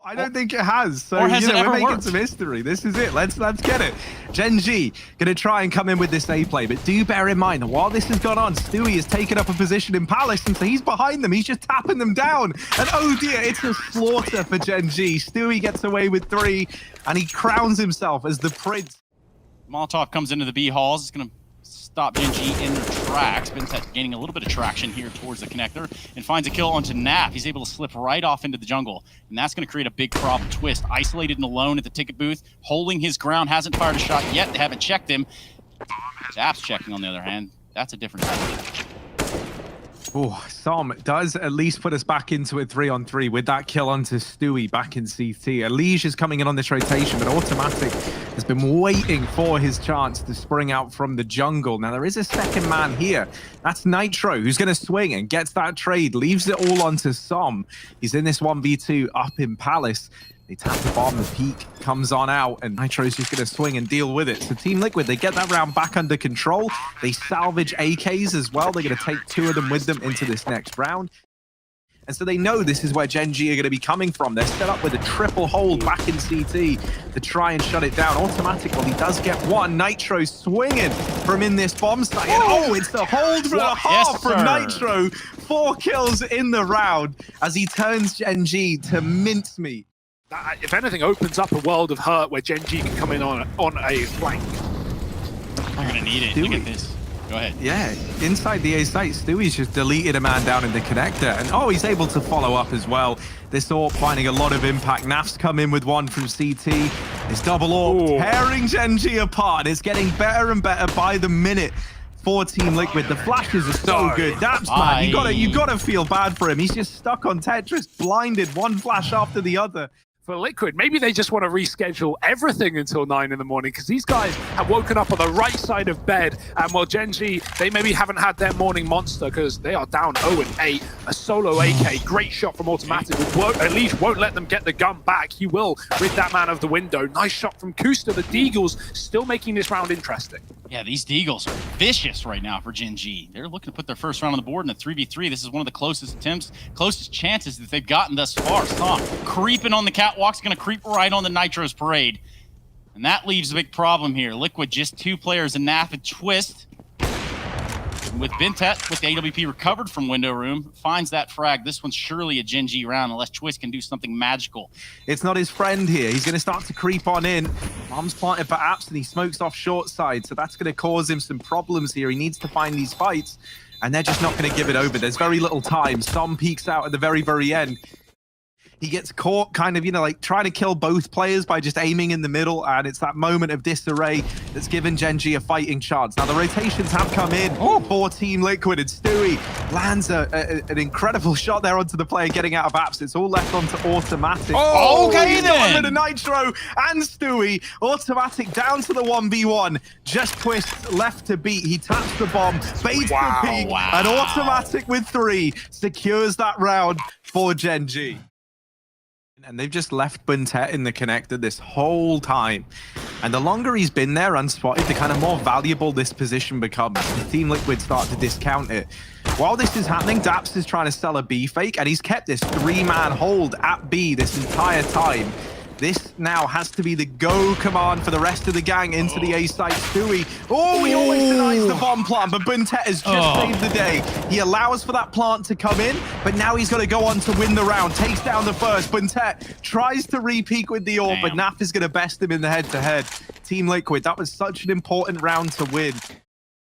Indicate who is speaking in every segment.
Speaker 1: I don't think it has. So
Speaker 2: or has it ever
Speaker 1: we're making
Speaker 2: worked?
Speaker 1: some history. This is it. Let's get it. Gen.G gonna try and come in with this A play, but do bear in mind that while this has gone on, Stewie has taken up a position in Palace, and so he's behind them. He's just tapping them down. And oh dear, it's a slaughter for Gen.G. Stewie gets away with 3, and he crowns himself as the prince.
Speaker 2: Molotov comes into the B halls. It's going to stop Gen.G in their tracks. Bintet gaining a little bit of traction here towards the connector and finds a kill onto Naf. He's able to slip right off into the jungle, and that's going to create a big problem. Twist, isolated and alone at the ticket booth, holding his ground, hasn't fired a shot yet. They haven't checked him. Zap's checking, on the other hand. That's a different type.
Speaker 1: Oh, Som does at least put us back into a 3-on-3 with that kill onto Stewie back in CT. Elige is coming in on this rotation, but Automatic has been waiting for his chance to spring out from the jungle. Now, there is a second man here. That's Nitro, who's going to swing and gets that trade, leaves it all onto Som. He's in this 1v2 up in Palace. They tap the bomb, the peak comes on out, and Nitro's just going to swing and deal with it. So Team Liquid, they get that round back under control. They salvage AKs as well. They're going to take 2 of them with them into this next round. And so they know this is where Gen.G are going to be coming from. They're set up with a triple hold back in CT to try and shut it down. Automatic, well, he does get 1. Nitro swinging from in this bomb site. And oh, it's the hold for a half from Nitro. 4 kills in the round as he turns Gen.G to mincemeat.
Speaker 3: That, if anything, opens up a world of hurt where Gen.G can come in on a flank.
Speaker 2: They're going to need it. Look at this. Go ahead.
Speaker 1: Yeah, inside the A site, Stewie's just deleted a man down in the connector. And oh, he's able to follow up as well. This AWP finding a lot of impact. Naf's come in with 1 from CT. This double AWP tearing Gen.G apart. It's getting better and better by the minute for Team Liquid. The flashes are so good. Daps, man, you gotta feel bad for him. He's just stuck on Tetris, blinded, 1 flash after the other.
Speaker 3: For Liquid, maybe they just want to reschedule everything until 9 in the morning, because these guys have woken up on the right side of bed, and while Gen.G, they maybe haven't had their morning monster because they are down 0-8. A solo AK, great shot from Automatic. Elige won't let them get the gun back. He will rid that man of the window. Nice shot from Kusta. The Deagles still making this round interesting.
Speaker 2: Yeah, these Deagles are vicious right now for Gen.G. They're looking to put their first round on the board in a 3v3. This is one of the closest attempts, closest chances that they've gotten thus far. Som creeping on the catwalk's going to creep right on the Nitro's parade. And that leaves a big problem here. Liquid just 2 players, a Naf and Twist. And with Bintet, with the AWP recovered from window room, finds that frag. This one's surely a Gen.G round unless Twist can do something magical.
Speaker 1: It's not his friend here. He's going to start to creep on in. Bomb's planted for Apps, and he smokes off short side, so that's going to cause him some problems here. He needs to find these fights, and they're just not going to give it over. There's very little time. Som peeks out at the very end. He gets caught kind of, like trying to kill both players by just aiming in the middle, and it's that moment of disarray that's given Gen.G a fighting chance. Now, the rotations have come in for Team Liquid, and Stewie lands an incredible shot there onto the player getting out of Apps. It's all left onto Automatic.
Speaker 2: Oh, okay,
Speaker 1: he's got rid of Nitro and Stewie. Automatic down to the 1v1. Just Twist left to beat. He taps the bomb, baits the peak, and Automatic with 3 secures that round for Gen.G. And they've just left Bintet in the connector this whole time. And the longer he's been there unspotted, the kind of more valuable this position becomes. The Team Liquid start to discount it. While this is happening, Daps is trying to sell a B fake, and he's kept this 3-man hold at B this entire time. This now has to be the go command for the rest of the gang into the A site. Stewie, he always denies the bomb plant, but Bintet has just saved the day. He allows for that plant to come in, but now he's got to go on to win the round. Takes down the first. Bintet tries to re-peek with the AWP, but Naf is going to best him in the head-to-head. Team Liquid, that was such an important round to win.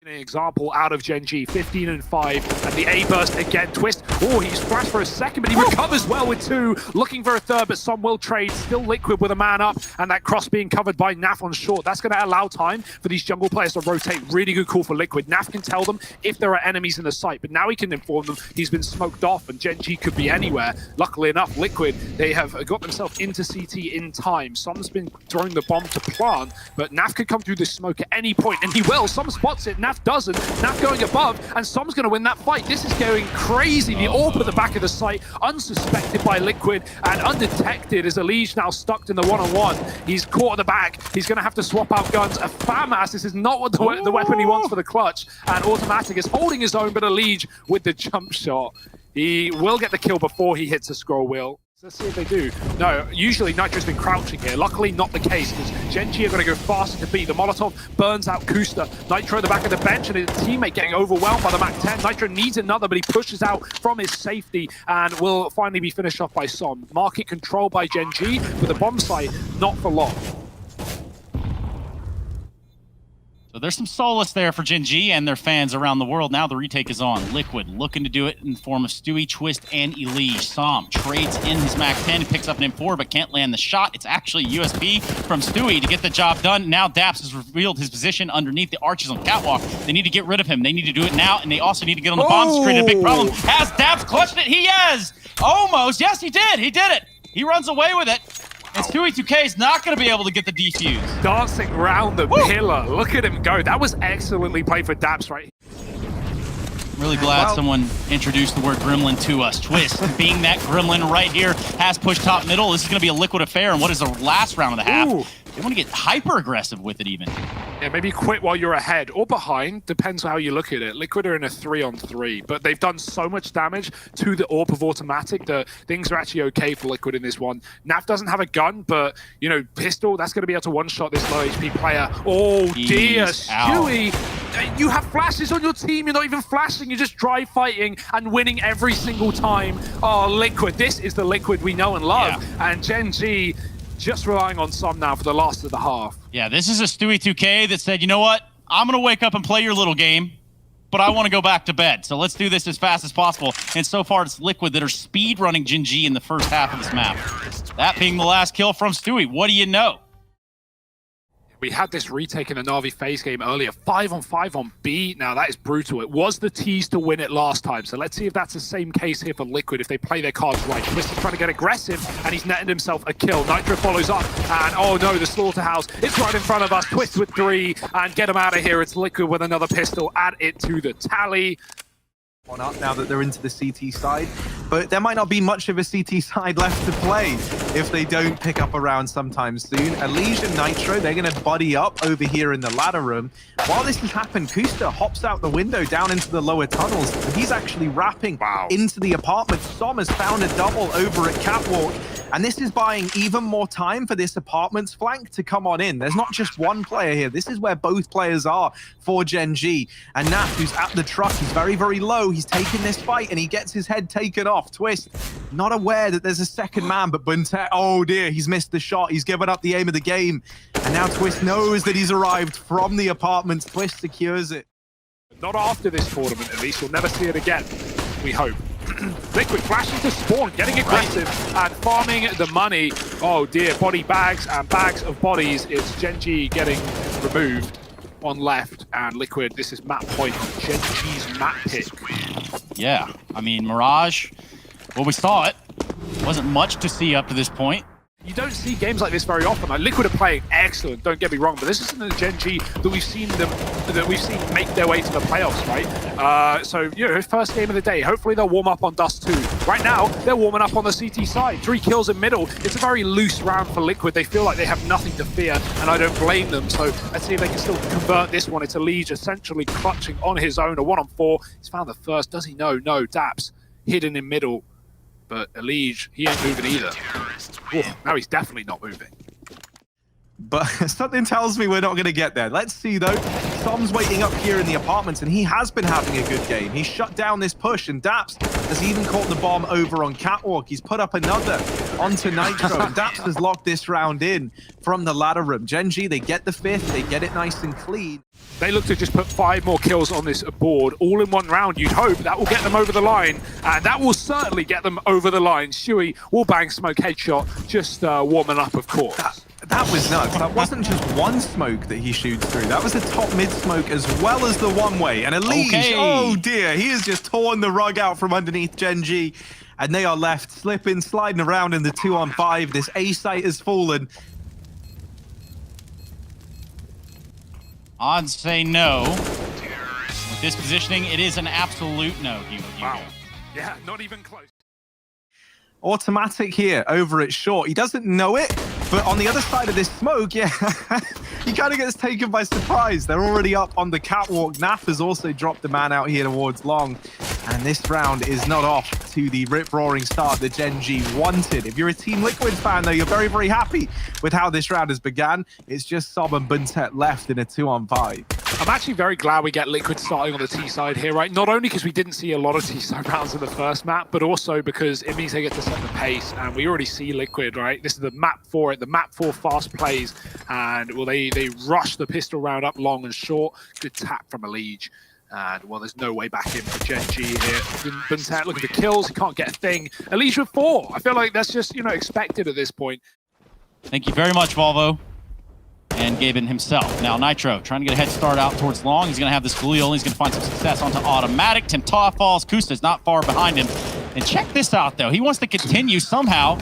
Speaker 3: An example out of Gen.G, 15-5, and the A burst again. Twist, he's flashed for a second, but he recovers well with 2, looking for a third, but Som will trade. Still Liquid with a man up, and that cross being covered by Naf on short. That's going to allow time for these jungle players to rotate. Really good call for Liquid. Naf can tell them if there are enemies in the site, but now he can inform them he's been smoked off, and Gen.G could be anywhere. Luckily enough, Liquid, they have got themselves into CT in time. Som's been throwing the bomb to plant, but Naf could come through this smoke at any point, and he will. Som spots it. Naf doesn't. Naf going above, and Som's going to win that fight. This is going crazy. The AWP at the back of the site, unsuspected by Liquid and undetected, as Elige now stuck in the 1-on-1. He's caught at the back. He's going to have to swap out guns. A FAMAS, this is not what the weapon he wants for the clutch. And Automatic is holding his own, but Elige with the jump shot. He will get the kill before he hits a scroll wheel. Let's see if they do. No, usually Nitro's been crouching here. Luckily not the case, because Gen.G are going to go faster to beat. The Molotov burns out Kusta. Nitro at the back of the bench, and his teammate getting overwhelmed by the MAC-10. Nitro needs another, but he pushes out from his safety and will finally be finished off by Som. Market control by Gen.G, but the bomb site not for long.
Speaker 2: So there's some solace there for Gen.G and their fans around the world. Now the retake is on. Liquid looking to do it in the form of Stewie, Twist, and Elige. Som trades in his MAC-10. He picks up an M4, but can't land the shot. It's actually USB from Stewie to get the job done. Now Daps has revealed his position underneath the arches on the catwalk. They need to get rid of him. They need to do it now, and they also need to get on the bomb screen. A big problem. Has Daps clutched it? He has! Almost. Yes, he did. He did it. He runs away with it. And Stewie 2K is not going to be able to get the defuse.
Speaker 3: Dancing round the pillar. Look at him go. That was excellently played for Daps right
Speaker 2: I'm really glad someone introduced the word gremlin to us. Twist, being that gremlin right here, has pushed top middle. This is going to be a Liquid affair. And what is the last round of the half? They want to get hyper-aggressive with it even.
Speaker 3: Yeah, maybe quit while you're ahead or behind. Depends how you look at it. Liquid are in a 3-on-3, but they've done so much damage to the AWP of automatic that things are actually okay for Liquid in this one. Naf doesn't have a gun, but, you know, pistol, that's going to be able to one-shot this low HP player. Oh, dear, Stewie. You have flashes on your team. You're not even flashing. You're just dry fighting and winning every single time. Oh, Liquid. This is the Liquid we know and love. Yeah. And Gen.G just relying on Som now for the last of the half.
Speaker 2: Yeah, this is a Stewie 2K that said, you know what? I'm going to wake up and play your little game, but I want to go back to bed. So let's do this as fast as possible. And so far, it's Liquid that are speed running Gen.G in the first half of this map. That being the last kill from Stewie. What do you know?
Speaker 3: We had this retake in the Na'Vi FaZe game earlier. 5-on-5 on B. Now, that is brutal. It was the tease to win it last time. So let's see if that's the same case here for Liquid if they play their cards right. Twist is trying to get aggressive, and he's netted himself a kill. Nitro follows up, and oh no, the Slaughterhouse. It's right in front of us. Twist with 3, and get him out of here. It's Liquid with another pistol. Add it to the tally.
Speaker 1: On up now that they're into the CT side, but there might not be much of a CT side left to play if they don't pick up a round sometime soon. Elige and Nitro, they're going to buddy up over here in the ladder room. While this has happened, Kusta hops out the window down into the lower tunnels, and he's actually wrapping into the apartment. Som has found a double over at Catwalk, and this is buying even more time for this apartment's flank to come on in. There's not just one player here. This is where both players are for Gen.G. And Naf, who's at the truck, he's very, very low. He's taking this fight, and he gets his head taken off. Twist, not aware that there's a second man, but Bunte, oh dear, he's missed the shot. He's given up the aim of the game. And now Twist knows that he's arrived from the apartment. Twist secures it.
Speaker 3: Not after this tournament, at least. We'll never see it again, we hope. Liquid flashing to spawn, getting aggressive and farming the money. Oh dear, body bags and bags of bodies. It's Gen.G getting removed on left, and Liquid, this is map point on Gen.G's map pick.
Speaker 2: Yeah, I mean, Mirage, well, we saw it. Wasn't much to see up to this point.
Speaker 3: You don't see games like this very often. Like, Liquid are playing excellent, don't get me wrong, but this isn't the Gen.G that we've seen make their way to the playoffs, right? So, you know, first game of the day, hopefully they'll warm up on Dust 2. Right now, they're warming up on the CT side. 3 kills in middle. It's a very loose round for Liquid. They feel like they have nothing to fear, and I don't blame them. So let's see if they can still convert this one. It's Elige essentially clutching on his own, a 1-on-4. He's found the first. Does he know? No, Daps hidden in middle. But Elige, he ain't moving either. Ooh, now he's definitely not moving.
Speaker 1: But something tells me we're not going to get there. Let's see, though. Som's waiting up here in the apartments, and he has been having a good game. He shut down this push, and Daps has even caught the bomb over on Catwalk. He's put up another onto Nitro, and Daps has locked this round in from the ladder room. Gen.G, they get the 5th. They get it nice and clean.
Speaker 3: They look to just put 5 more kills on this board, all in one round. You'd hope that will get them over the line, and that will certainly get them over the line. Stewie will bang smoke headshot, just warming up, of course.
Speaker 1: That was nuts. That wasn't just one smoke that he shoots through. That was a top mid smoke as well as the one-way. And Elige, oh dear, he has just torn the rug out from underneath Gen.G. And they are left slipping, sliding around in the 2-on-5. This A site has fallen.
Speaker 2: Odds say no. With this positioning, it is an absolute no, Hugo.
Speaker 3: Wow. Yeah, not even close.
Speaker 1: Automatic here over at short. He doesn't know it, but on the other side of this smoke, yeah, he kind of gets taken by surprise. They're already up on the catwalk. Naf has also dropped the man out here towards long. And this round is not off to the rip-roaring start that Gen.G wanted. If you're a Team Liquid fan, though, you're very, very happy with how this round has begun. It's just Sob and Buntet left in a 2-on-5.
Speaker 3: I'm actually very glad we get Liquid starting on the T side here, right? Not only because we didn't see a lot of T side rounds in the first map, but also because it means they get to set the pace. And we already see Liquid, right? This is the map for it, the map for fast plays. And well, they rush the pistol round up long and short. Good tap from Elige. And, well, there's no way back in for Gen.G here. Buntet, look at the kills. He can't get a thing. Elige with 4. I feel like that's just, expected at this point.
Speaker 2: Thank you very much, Volvo. And Gaben himself. Now, Nitro trying to get a head start out towards long. He's going to have this Galil. He's going to find some success onto automatic. Timtaw falls. Kusta's not far behind him. And check this out, though. He wants to continue somehow.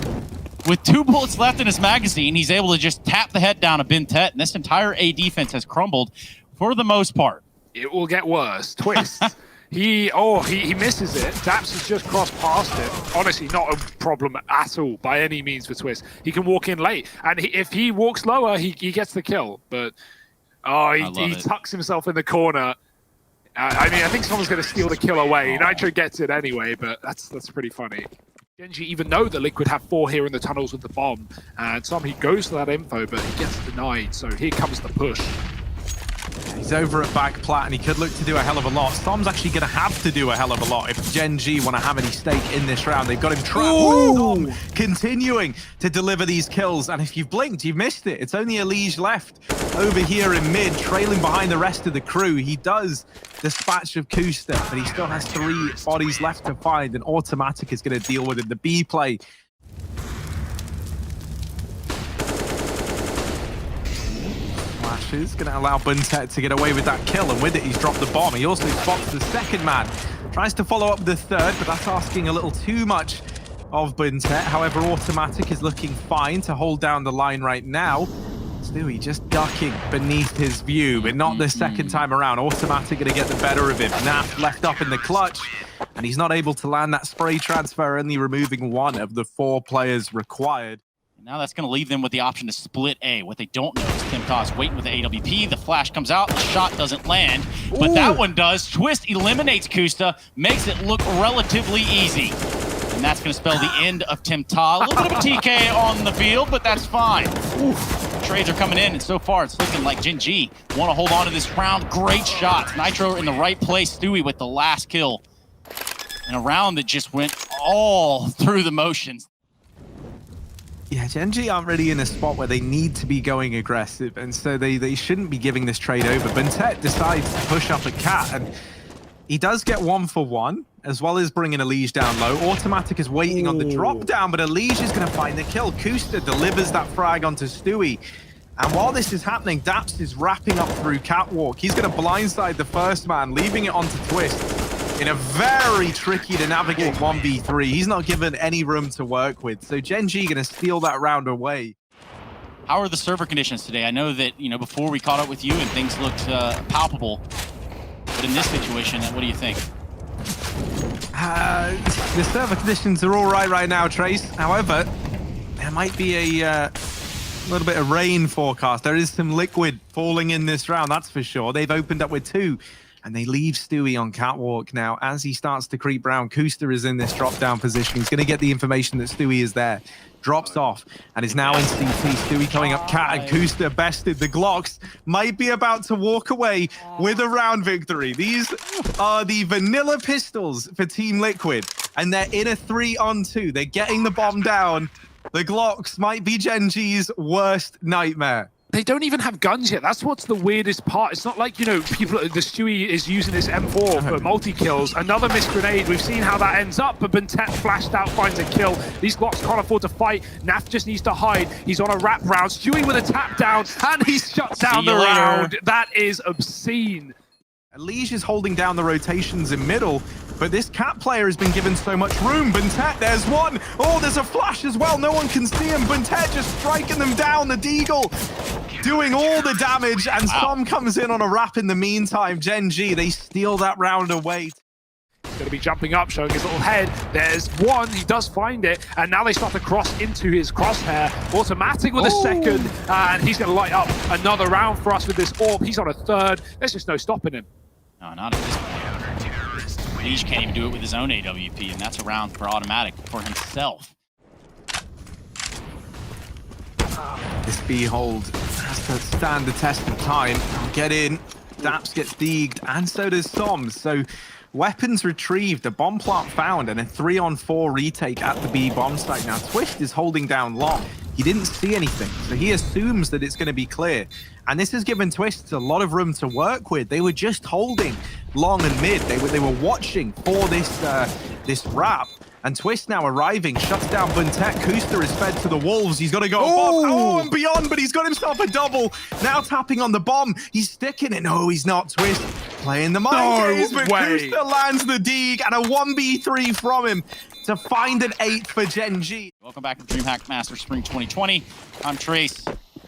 Speaker 2: With 2 bullets left in his magazine, he's able to just tap the head down of Buntet. And this entire A defense has crumbled for the most part.
Speaker 3: It will get worse. Twist. He misses it. Daps has just crossed past it. Honestly, not a problem at all by any means for Twist. He can walk in late, and if he walks lower, he gets the kill. But he tucks himself in the corner. I mean, I think someone's going to steal the kill away. Nitro gets it anyway, but that's pretty funny. Gen.G even know that Liquid have 4 here in the tunnels with the bomb, and he goes for that info, but he gets denied. So here comes the push.
Speaker 1: He's over at back plat, and he could look to do a hell of a lot. Storm's actually going to have to do a hell of a lot if Gen.G want to have any stake in this round. They've got him trapped. Storm continuing to deliver these kills, and if you've blinked, you've missed it. It's only Elige left over here in mid, trailing behind the rest of the crew. He does dispatch of Kusta, but he still has 3 bodies left to find, and Automatic is going to deal with it. The B play. Is going to allow Buntet to get away with that kill, and with it he's dropped the bomb. He also spots the second man, tries to follow up the third, but that's asking a little too much of Buntet. However, Automatic is looking fine to hold down the line right now. Stewie just ducking beneath his view, but not the second time around. Automatic going to get the better of him. Naf left up in the clutch, and he's not able to land that spray transfer, only removing 1 of the 4 players required.
Speaker 2: Now that's going to leave them with the option to split A. What they don't know is Timtaw's waiting with the AWP. The flash comes out. The shot doesn't land. But that one does. Twist eliminates Kusta. Makes it look relatively easy. And that's going to spell the end of Timtaw. A little bit of a TK on the field, but that's fine. Trades are coming in, and so far it's looking like Gen.G want to hold on to this round. Great shots. Nitro in the right place. Stewie with the last kill. And a round that just went all through the motions.
Speaker 1: Yeah, Gen.G aren't really in a spot where they need to be going aggressive, and so they shouldn't be giving this trade over. Buntet decides to push up a cat, and he does get 1 for 1, as well as bringing Elige down low. Automatic is waiting on the drop down, but Elige is going to find the kill. Kusta delivers that frag onto Stewie. And while this is happening, Daps is wrapping up through Catwalk. He's going to blindside the first man, leaving it onto Twist in a very tricky to navigate 1v3. He's not given any room to work with. So Gen.G going to steal that round away.
Speaker 2: How are the server conditions today? I know that, before we caught up with you and things looked palpable. But in this situation, what do you think?
Speaker 1: The server conditions are all right now, Trace. However, there might be a little bit of rain forecast. There is some liquid falling in this round, that's for sure. They've opened up with 2. And they leave Stewie on Catwalk now. As he starts to creep round, Kusta is in this drop-down position. He's going to get the information that Stewie is there. Drops off and is now in CT. Stewie coming up cat, and Kusta bested. The Glocks might be about to walk away with a round victory. These are the vanilla pistols for Team Liquid, and they're in a 3-on-2. They're getting the bomb down. The Glocks might be Gen.G's worst nightmare.
Speaker 3: They don't even have guns yet. That's what's the weirdest part. It's not like, the Stewie is using this M4 for multi-kills. Another missed grenade. We've seen how that ends up, but Buntet flashed out, finds a kill. These Glocks can't afford to fight. Naf just needs to hide. He's on a wrap round. Stewie with a tap down, and he's shut down the round. That is obscene.
Speaker 1: Elige is holding down the rotations in middle, but this cat player has been given so much room. Buntet, there's 1. Oh, there's a flash as well. No one can see him. Buntet just striking them down. The Deagle doing all the damage, and Som comes in on a wrap in the meantime. Gen.G, they steal that round away.
Speaker 3: He's going to be jumping up, showing his little head. There's 1. He does find it, and now they start to cross into his crosshair. Automatic with a second, and he's going to light up another round for us with this orb. He's on a 3rd. There's just no stopping him.
Speaker 2: No, not at this point. Leash can't even do it with his own AWP, and that's a round for automatic for himself.
Speaker 1: This B hold has to stand the test of time. Get in. Daps gets deegged, and so does Soms. So weapons retrieved, a bomb plant found, and a 3-on-4 retake at the B bomb site. Now Twist is holding down long. He didn't see anything, so he assumes that it's going to be clear. And this has given Twist a lot of room to work with. They were just holding long and mid. They were watching for this wrap. And Twist now arriving, shuts down Buntek. Kuster is fed to the wolves. He's got to go above and beyond, but he's got himself a double. Now tapping on the bomb. He's sticking it. No, he's not. Twist playing the mind games, but Kuster lands the deeg and a 1v3 from him to find an 8 for Gen.G.
Speaker 2: Welcome back to DreamHack Masters Spring 2020. I'm Trace,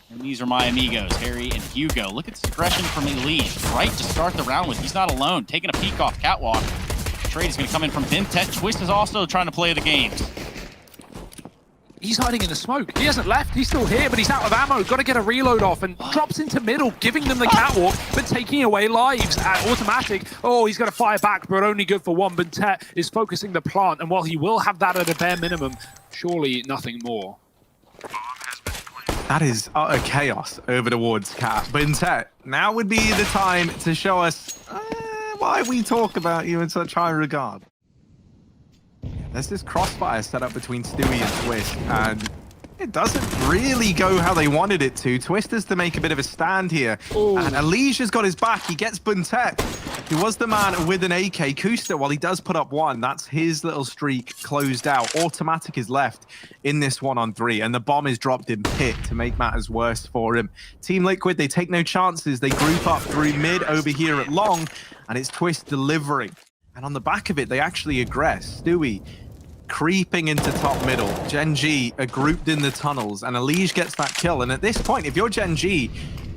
Speaker 2: and these are my amigos, Harry and Hugo. Look at this aggression from Elise, right to start the round with. He's not alone, taking a peek off Catwalk. Trade is going to come in from Bintet. Twist is also trying to play the games.
Speaker 3: He's hiding in the smoke. He hasn't left. He's still here, but he's out of ammo. Got to get a reload off and drops into middle, giving them the catwalk, but taking away lives at automatic. Oh, he's going to fire back, but only good for one. Bintet is focusing the plant, and while he will have that at a bare minimum, surely nothing more.
Speaker 1: That is utter chaos over towards Cat. Bintet, now would be the time to show us why we talk about you in such high regard. There's this crossfire set up between Stewie and Twist, and it doesn't really go how they wanted it to. Twist has to make a bit of a stand here. Ooh. And Alicia's got his back. He gets Buntek, who was the man with an AK. Kuster, while he does put up one, that's his little streak closed out. Automatic is left in this 1-on-3, and the bomb is dropped in pit to make matters worse for him. Team Liquid, they take no chances. They group up through mid over here at long, and it's Twist delivering. And on the back of it, they actually aggress. Stewie creeping into top middle. Gen.G are grouped in the tunnels, and Elige gets that kill. And at this point, if you're Gen.G,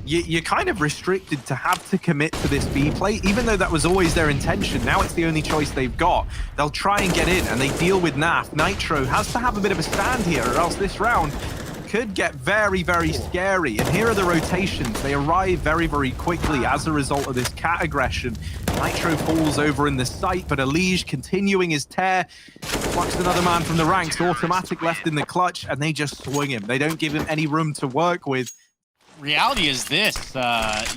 Speaker 1: you're kind of restricted to have to commit to this B play, even though that was always their intention. Now it's the only choice they've got. They'll try and get in, and they deal with Naf. Nitro has to have a bit of a stand here, or else this round could get very, very scary. And here are the rotations. They arrive very, very quickly as a result of this cat aggression. Nitro falls over in the site, but Elige continuing his tear. Plucks another man from the ranks. Automatic left in the clutch, and they just swing him. They don't give him any room to work with.
Speaker 2: Reality is this,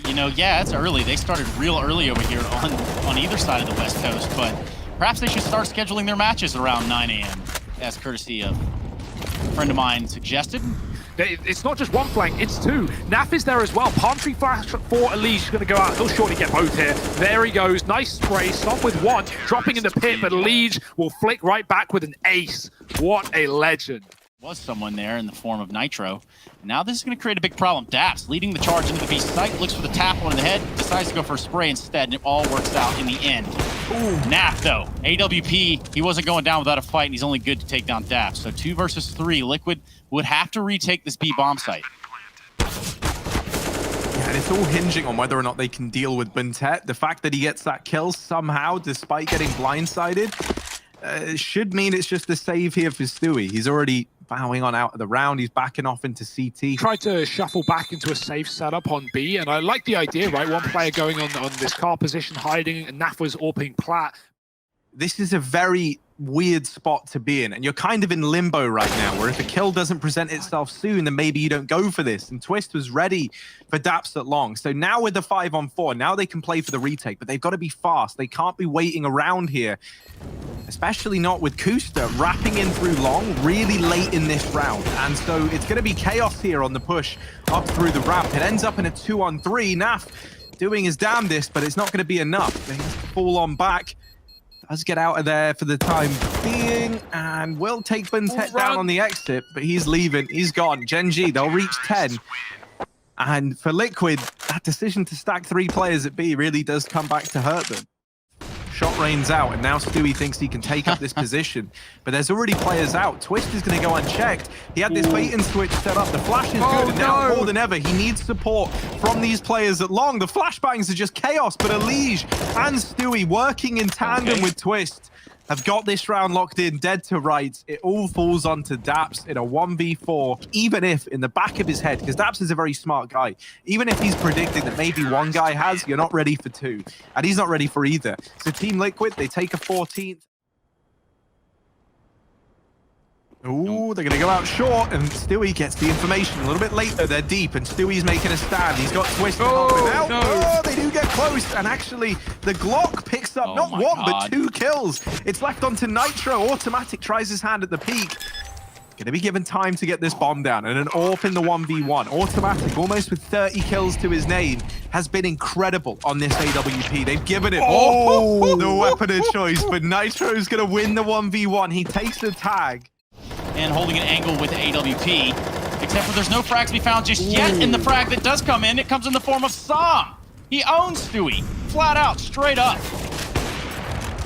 Speaker 2: you know, yeah, it's early. They started real early over here on either side of the West Coast, but perhaps they should start scheduling their matches around 9 a.m. as courtesy of a friend of mine suggested.
Speaker 3: It's not just one flank, it's two. Naf is there as well. Palm tree flash for Elige is going to go out. He'll surely get both here. There he goes. Nice spray. Stop with one. Dropping in the pit, but Elige will flick right back with an ace. What a legend.
Speaker 2: Was someone there in the form of Nitro. Now this is going to create a big problem. Daps leading the charge into the B site, looks for the tap on the head, decides to go for a spray instead, and it all works out in the end. Ooh. Naf, though, AWP, he wasn't going down without a fight, and he's only good to take down Daps. So 2 versus 3, Liquid would have to retake this B bomb site.
Speaker 1: Yeah, and it's all hinging on whether or not they can deal with Buntet. The fact that he gets that kill somehow, despite getting blindsided, should mean it's just a save here for Stewie. He's already bowing on out of the round. He's backing off into CT.
Speaker 3: Tried to shuffle back into a safe setup on B, and I like the idea, right? One player going on this car position, hiding, and Naf was AWPing plat.
Speaker 1: This is a very weird spot to be in, and you're kind of in limbo right now, where if a kill doesn't present itself soon, then maybe you don't go for this. And Twist was ready for Daps at long. So now with the 5-on-4, now they can play for the retake, but they've got to be fast. They can't be waiting around here, especially not with Kuster wrapping in through long really late in this round. And so it's going to be chaos here on the push up through the ramp. It ends up in a 2-on-3. Naf doing his damnedest, but it's not going to be enough. They have to fall on back. Let's get out of there for the time being, and we'll take Buntet down on the exit, but he's leaving. He's gone. Gen.G, they'll reach 10. And for Liquid, that decision to stack 3 players at B really does come back to hurt them. Shot rains out, and now Stewie thinks he can take up this position. But there's already players out. Twist is going to go unchecked. He had this bait and switch set up. The flash is good, and now more than ever, he needs support from these players at long. The flashbangs are just chaos, but Elige and Stewie working in tandem with Twist. have got this round locked in, dead to rights. It all falls onto Daps in a 1v4, even if in the back of his head, because Daps is a very smart guy, even if he's predicting that maybe one guy has, you're not ready for two. And he's not ready for either. So Team Liquid, they take a 14th. Ooh, they're going to go out short, and Stewie gets the information a little bit later. They're deep, and Stewie's making a stand. He's got Twist to help him out.
Speaker 3: No.
Speaker 1: Oh, they do get close, and actually, the Glock picks up not one, but 2 kills. It's left onto Nitro. Automatic tries his hand at the peak. Going to be given time to get this bomb down, and an AWP in the 1v1. Automatic, almost with 30 kills to his name, has been incredible on this AWP. They've given it the weapon of choice, but Nitro's going to win the 1v1. He takes the tag.
Speaker 2: And holding an angle with the AWP, except for there's no frags to be found just yet, and the frag that does come in, it comes in the form of Som. He owns Stewie, flat out, straight up.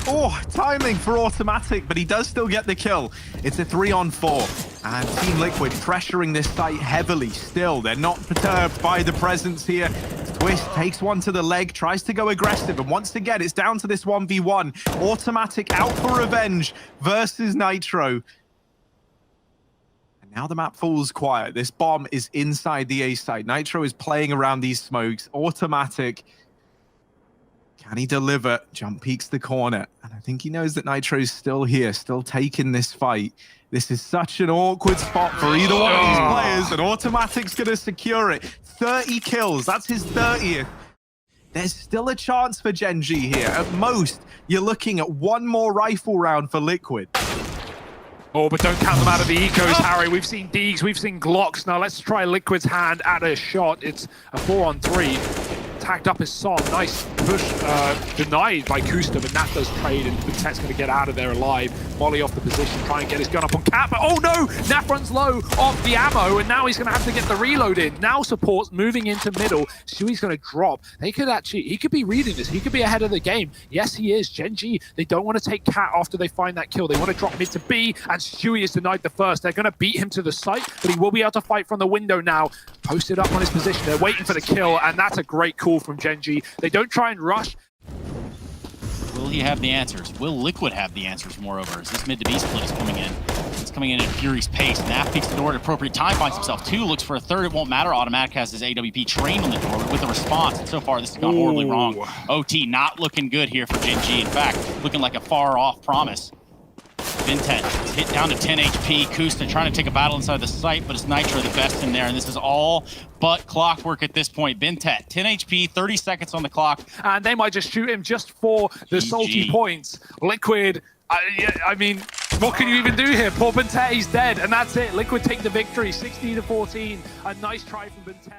Speaker 1: Oh, timing for Automatic, but he does still get the kill. It's a 3-on-4, and Team Liquid pressuring this site heavily still. They're not perturbed by the presence here. Twist takes one to the leg, tries to go aggressive, and once again, it's down to this 1v1. Automatic out for revenge versus Nitro. Now the map falls quiet. This bomb is inside the A site. Nitro is playing around these smokes. Automatic. Can he deliver? Jump peeks the corner. And I think he knows that Nitro's still here, still taking this fight. This is such an awkward spot for either one of these players, and Automatic's going to secure it. 30 kills. That's his 30th. There's still a chance for Gen.G here. At most, you're looking at one more rifle round for Liquid.
Speaker 3: Oh, but don't count them out of the ecos, Harry. We've seen Deegs, we've seen Glocks. Now let's try Liquid's hand at a shot. It's a 4-on-3. Tagged up his Som. Nice push denied by Kusta, but Nat does trade, and Vintet's going to get out of there alive. Molly off the position, try and get his gun up on Cat, but oh no! Nat runs low off the ammo, and now he's going to have to get the reload in. Now support's moving into middle. Stewie's going to drop. He could be reading this. He could be ahead of the game. Yes, he is. Gen.G, they don't want to take Cat after they find that kill. They want to drop mid to B, and Stewie is denied the first. They're going to beat him to the site, but he will be able to fight from the window now. Posted up on his position. They're waiting for the kill, and that's a great call from Gen.G. They don't try and rush.
Speaker 2: Will he have the answers? Will Liquid have the answers, moreover? As this mid to B split is coming in. It's coming in at a furious pace. Naf peeks the door at appropriate time, finds himself 2, looks for a 3rd. It won't matter. Automatic has his AWP trained on the door with a response. And so far, this has gone horribly wrong. OT not looking good here for Gen.G. In fact, looking like a far-off promise. Vintet is hit down to 10 HP. Kusta trying to take a battle inside the site, but it's Nitro the best in there, and this is all but clockwork at this point. Vintet, 10 HP, 30 seconds on the clock.
Speaker 3: And they might just shoot him just for the salty points. Liquid, I mean, what can you even do here? Poor Vintet, he's dead, and that's it. Liquid take the victory, 16-14. A nice try from Vintet.